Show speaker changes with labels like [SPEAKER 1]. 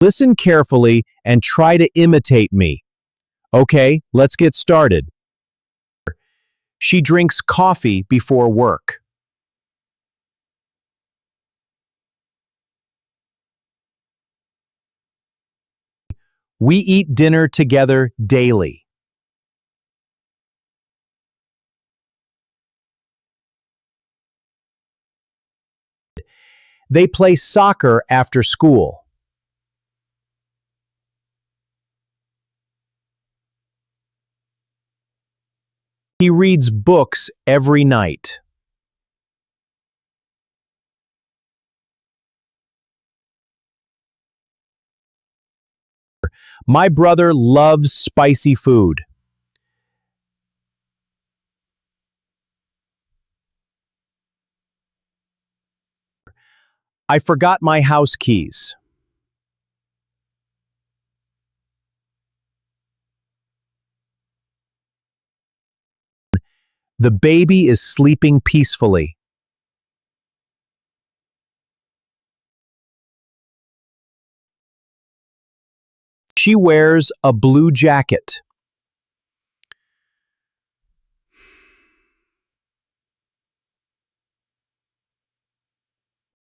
[SPEAKER 1] Listen carefully and try to imitate me. Okay, let's get started. She drinks coffee before work. We eat dinner together daily. They play soccer after school. He reads books every night. My brother loves spicy food. I forgot my house keys. The baby is sleeping peacefully. She wears a blue jacket.